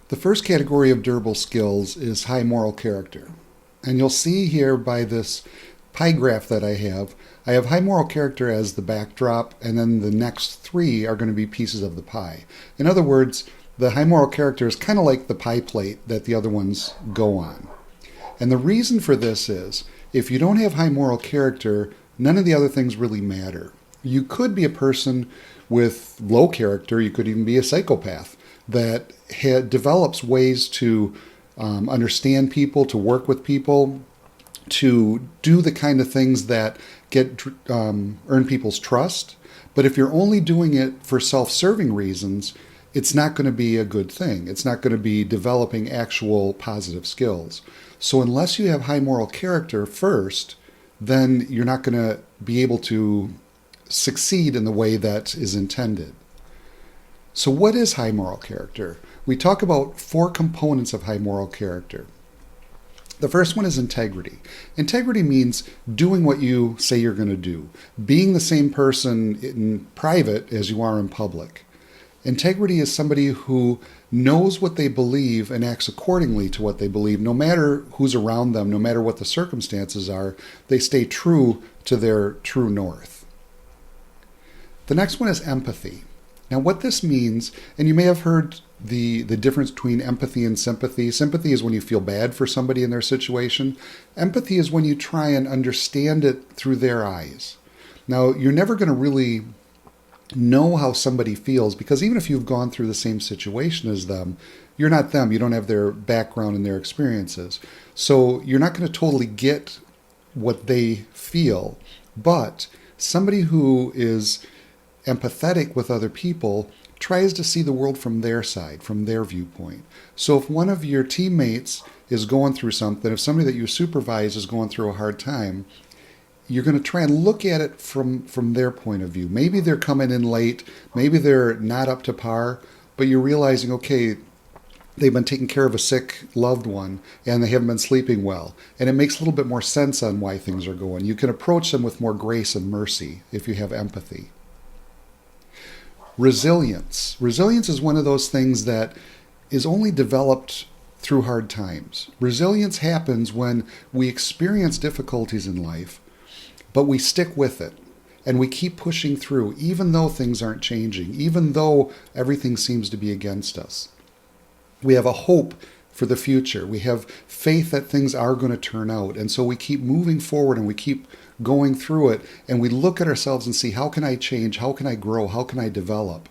The first category of durable skills is high moral character. And you'll see here by this pie graph that I have high moral character as the backdrop, and then the next three are going to be pieces of the pie. In other words, the high moral character is kind of like the pie plate that the other ones go on. And the reason for this is if you don't have high moral character, none of the other things really matter. You could be a person with low character, you could even be a psychopath that develops ways to understand people, to work with people, to do the kind of things that earn people's trust. But if you're only doing it for self-serving reasons, it's not going to be a good thing. It's not going to be developing actual positive skills. So unless you have high moral character first, then you're not going to be able to succeed in the way that is intended. So what is high moral character? We talk about four components of high moral character. The first one is integrity. Integrity means doing what you say you're going to do, being the same person in private as you are in public. Integrity is somebody who knows what they believe and acts accordingly to what they believe. No matter who's around them, no matter what the circumstances are, they stay true to their true north. The next one is empathy. Now what this means, and you may have heard the difference between empathy and sympathy. Sympathy is when you feel bad for somebody in their situation. Empathy is when you try and understand it through their eyes. Now, you're never going to really know how somebody feels because even if you've gone through the same situation as them, you're not them. You don't have their background and their experiences. So you're not going to totally get what they feel. But somebody who is empathetic with other people tries to see the world from their side, from their viewpoint. So if one of your teammates is going through something, if somebody that you supervise is going through a hard time, you're going to try and look at it from their point of view. Maybe they're coming in late, maybe they're not up to par, but you're realizing, okay, they've been taking care of a sick loved one and they haven't been sleeping well. And it makes a little bit more sense on why things are going. You can approach them with more grace and mercy if you have empathy. Resilience. Resilience is one of those things that is only developed through hard times. Resilience happens when we experience difficulties in life, but we stick with it and we keep pushing through, even though things aren't changing, even though everything seems to be against us. We have a hope for the future. We have faith that things are going to turn out. And so we keep moving forward and we keep going through it. And we look at ourselves and see, how can I change? How can I grow? How can I develop?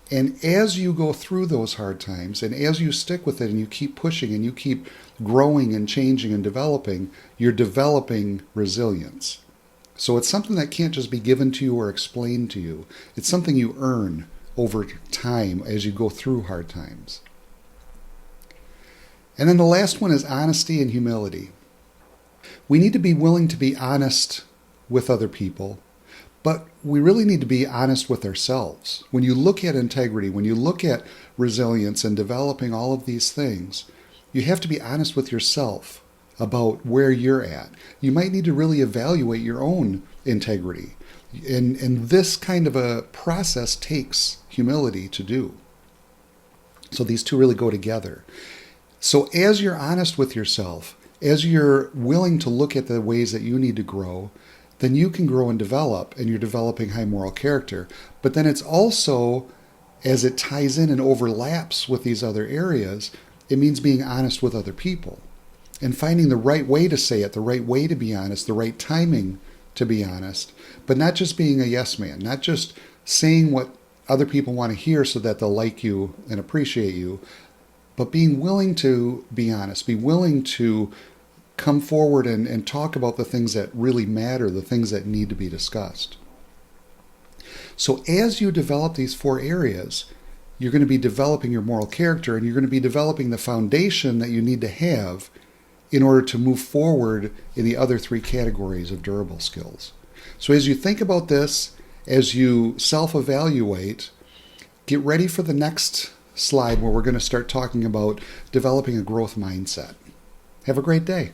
And as you go through those hard times and as you stick with it and you keep pushing and you keep growing and changing and developing, you're developing resilience. So it's something that can't just be given to you or explained to you. It's something you earn over time as you go through hard times. And then the last one is honesty and humility. We need to be willing to be honest with other people, but we really need to be honest with ourselves. When you look at integrity, when you look at resilience and developing all of these things, you have to be honest with yourself about where you're at. You might need to really evaluate your own integrity. And this kind of a process takes humility to do. So these two really go together. So as you're honest with yourself, as you're willing to look at the ways that you need to grow, then you can grow and develop, and you're developing high moral character. But then it's also, as it ties in and overlaps with these other areas, it means being honest with other people and finding the right way to say it, the right way to be honest, the right timing to be honest, but not just being a yes man, not just saying what other people want to hear so that they'll like you and appreciate you, but being willing to be honest, be willing to come forward and talk about the things that really matter, the things that need to be discussed. So as you develop these four areas, you're going to be developing your moral character and you're going to be developing the foundation that you need to have in order to move forward in the other three categories of durable skills. So as you think about this, as you self-evaluate, get ready for the next slide where we're going to start talking about developing a growth mindset. Have a great day.